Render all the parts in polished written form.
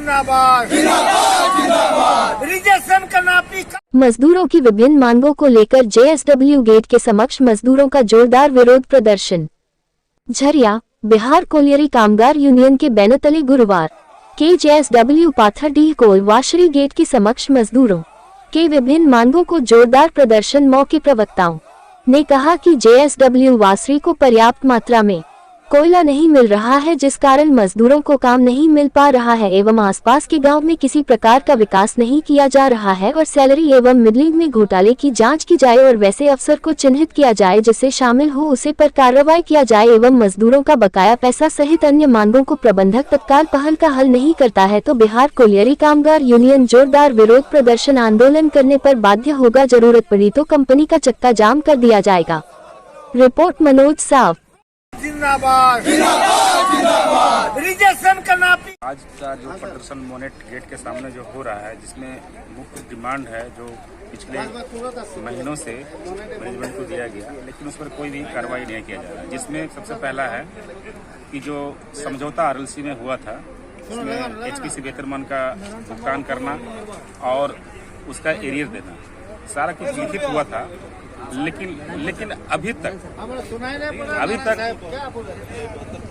जिंदाबाद जिंदाबाद रिजर्वेशन का नापी। मजदूरों की विभिन्न मांगों को लेकर जेएसडब्ल्यू गेट के समक्ष मजदूरों का जोरदार विरोध प्रदर्शन। झरिया बिहार कोलियरी कामगार यूनियन के बैनर तले गुरुवार JSW Pathardih coal washery gate के समक्ष मजदूरों के विभिन्न मांगों को जोरदार प्रदर्शन। मौके प्रवक्ताओं ने कहा कि जेएसडब्ल्यू वासरी को पर्याप्त मात्रा में कोयला नहीं मिल रहा है, जिस कारण मजदूरों को काम नहीं मिल पा रहा है एवं आसपास के गांव में किसी प्रकार का विकास नहीं किया जा रहा है और सैलरी एवं मिडलिंग में घोटाले की जांच की जाए और वैसे अफसर को चिन्हित किया जाए जिससे शामिल हो उसे पर कार्रवाई किया जाए एवं मजदूरों का बकाया पैसा सहित अन्य मांगों को प्रबंधक तत्काल पहल का हल नहीं करता है तो बिहार कोलियरी कामगार यूनियन जोरदार विरोध प्रदर्शन आंदोलन करने पर बाध्य होगा। जरूरत पड़ी तो कंपनी का चक्का जाम कर दिया जाएगा। रिपोर्ट मनोज साव। जिंदाबाद जिंदाबाद जिंदाबाद रिजर्वेशन का नापी। आज का जो प्रदर्शन मोनेट गेट के सामने जो हो रहा है, जिसमें मुख्य डिमांड है जो पिछले महीनों से मैनेजमेंट को दिया गया, लेकिन उस पर कोई भी कार्रवाई नहीं किया जा रहा है। जिसमें सबसे पहला है कि जो समझौता आरएलसी में हुआ था उसमें एचपीसी वेतनमान का भुगतान करना और उसका एरियर देना, सारा कुछ लिखित हुआ था, लेकिन अभी तक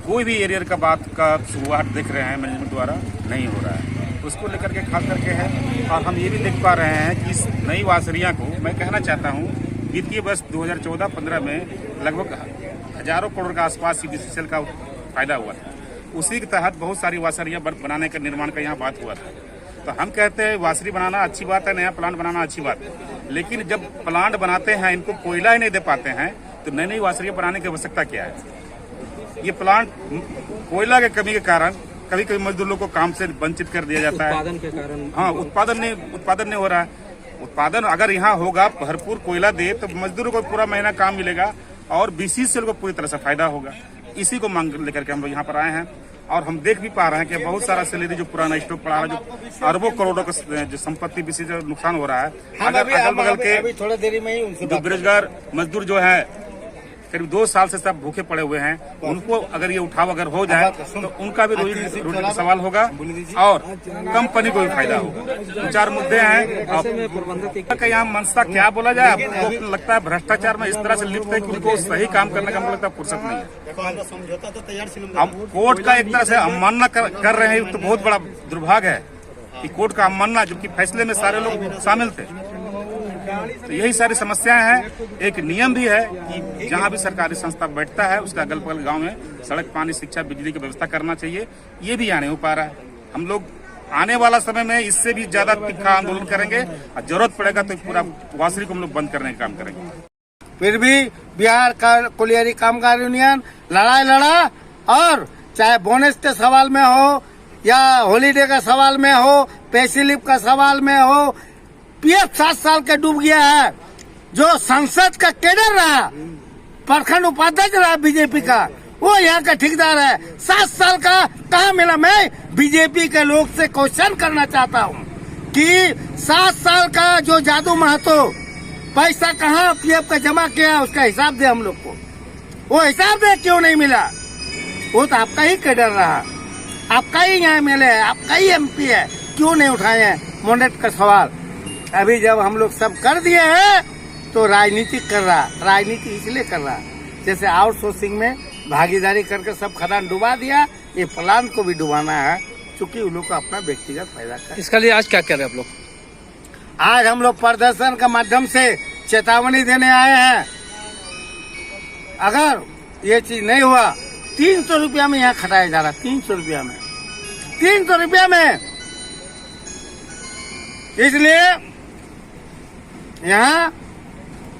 कोई भी एरियर का बात का शुरुआत देख रहे हैं मैनेजमेंट द्वारा नहीं हो रहा है। उसको लेकर के खास करके है और हम ये भी देख पा रहे हैं कि इस नई वासरिया को मैं कहना चाहता हूँ, वित्तीय वर्ष 2014-15 में लगभग हजारों करोड़ का आसपास सीबीसीएल का फायदा हुआ था। उसी के तहत बहुत सारी वासरियाँ बनाने का निर्माण का यहाँ बात हुआ था। तो हम कहते हैं वासरी बनाना अच्छी बात है, नया प्लांट बनाना अच्छी बात है, लेकिन जब प्लांट बनाते हैं इनको कोयला ही नहीं दे पाते हैं तो नई नई वासरियाँ बनाने की आवश्यकता क्या है। ये प्लांट कोयला के कमी के कारण कभी कभी मजदूरों को काम से वंचित कर दिया जाता है। उत्पादन के कारण हाँ, उत्पादन नहीं हो रहा है। उत्पादन अगर यहाँ होगा, भरपूर कोयला दे तो मजदूरों को पूरा महीना काम मिलेगा और बीसीसीएल को पूरी तरह से फायदा होगा। इसी को मांग लेकर के हम लोग यहाँ पर आए हैं और हम देख भी पा रहे हैं कि बहुत सारा सैलरी जो पुराना स्टॉक पड़ा है, जो अरबों करोड़ों का जो संपत्ति विशेष नुकसान हो रहा है। अगर अगल बगल के थोड़ा देरी में ही जो बेरोजगार मजदूर जो है करीब 2 साल से सब भूखे पड़े हुए हैं, उनको अगर ये उठाव अगर हो जाए तो उनका भी रोटी का सवाल होगा और कंपनी को भी फायदा होगा। 2-4 मुद्दे हैं। यहाँ मनसा क्या बोला जाए, आपको लगता है भ्रष्टाचार में इस तरह से लिप्त है कि उनको सही काम करने का हमको लगता है फुर्सत नहीं है। हम कोर्ट का एक तरह से अवमानना कर रहे हैं, तो बहुत बड़ा दुर्भाग्य है कि कोर्ट का अवमानना, जबकि फैसले में सारे लोग शामिल थे। तो यही सारी समस्याएं हैं। एक नियम भी है कि जहां भी सरकारी संस्था बैठता है उसका अगल बगल गांव में सड़क, पानी, शिक्षा, बिजली की व्यवस्था करना चाहिए। ये भी यहाँ नहीं हो पा रहा है। हम लोग आने वाला समय में इससे भी ज्यादा तीखा आंदोलन करेंगे और जरूरत पड़ेगा तो पूरा वासरी को हम लोग बंद करने का काम करेंगे। फिर भी बिहार कोलियरी कामगार यूनियन लड़ाई लड़ा, और चाहे बोनस के सवाल में हो या हॉलीडे का सवाल में हो, पे स्लिप का सवाल में हो, पीएफ 7 साल के डूब गया है। जो संसद का कैडर रहा, प्रखंड उपाध्यक्ष रहा बीजेपी का, वो यहाँ का ठेकेदार है। 7 साल का कहाँ मिला। मैं बीजेपी के लोग से क्वेश्चन करना चाहता हूँ कि 7 साल का जो जादू महतो पैसा कहाँ पीएफ का जमा किया, उसका हिसाब दे हम लोग को। वो हिसाब दे क्यों नहीं मिला। वो तो आपका ही कैडर रहा, आपका ही यहाँ एमएलए है, आपका ही एमपी है, क्यों नहीं उठाए हैं मोनेट का सवाल। अभी जब हम लोग सब कर दिए हैं तो राजनीति कर रहा, राजनीति इसलिए कर रहा जैसे आउटसोर्सिंग में भागीदारी करके सब खदान डुबा दिया, ये प्लान को भी डुबाना है, चूंकि उन लोग का अपना व्यक्तिगत फायदा कर। इसके लिए आज क्या कर रहे हैं आप लोग? आज हम लोग प्रदर्शन का माध्यम से चेतावनी देने आए हैं। अगर ये चीज नहीं हुआ, 300 रुपया में यहाँ खटाया जा रहा, 300 रुपया में, 300 रुपया में। इसलिए यहाँ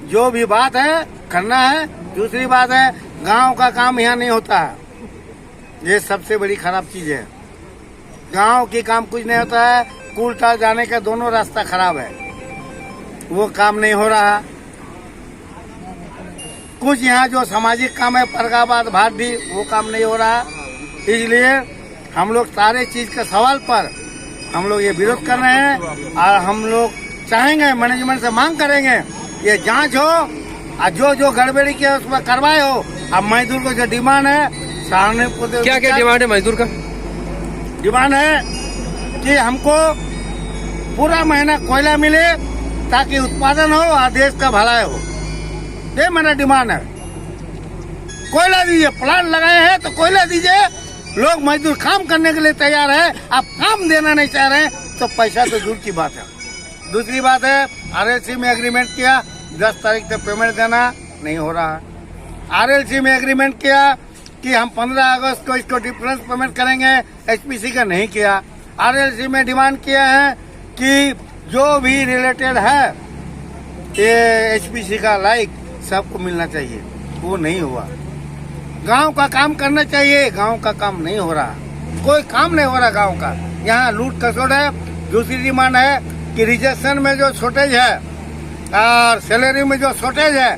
जो भी बात है करना है। दूसरी बात है, गांव का काम यहाँ नहीं होता है, ये सबसे बड़ी खराब चीज है। गांव की काम कुछ नहीं होता है। कुलटाल जाने का दोनों रास्ता खराब है, वो काम नहीं हो रहा। कुछ यहाँ जो सामाजिक काम है, फरगाबाद, भाटी, वो काम नहीं हो रहा। इसलिए हम लोग सारे चीज के सवाल पर हम लोग ये विरोध कर रहे हैं और हम लोग चाहेंगे, मैनेजमेंट से मांग करेंगे ये जांच हो और जो गड़बड़ी की है उसमें कार्रवाई हो। अब मजदूर को जो डिमांड है, क्या डिमांड है मजदूर का? डिमांड है कि हमको पूरा महीना कोयला मिले ताकि उत्पादन हो और देश का भलाई हो। ये मेरा डिमांड है। कोयला दीजिए, प्लांट लगाए हैं तो कोयला दीजिए। लोग मजदूर काम करने के लिए तैयार है, आप काम देना नहीं चाह रहे हैं तो पैसा तो दूर की बात है। दूसरी बात है, आरएलसी में एग्रीमेंट किया, 10 तारीख तक पेमेंट देना नहीं हो रहा है। आरएलसी में एग्रीमेंट किया कि हम 15 अगस्त को इसको डिफरेंस पेमेंट करेंगे, एचपीसी का नहीं किया। आरएलसी में डिमांड किया है कि जो भी रिलेटेड है ये एचपीसी का लाइक सबको मिलना चाहिए, वो नहीं हुआ। गांव का काम करना चाहिए, गांव का काम नहीं हो रहा, कोई काम नहीं हो रहा गांव का। यहाँ लूट खसोट है। दूसरी डिमांड है कि रिजर्वेशन में जो शॉर्टेज है और सैलरी में जो शॉर्टेज है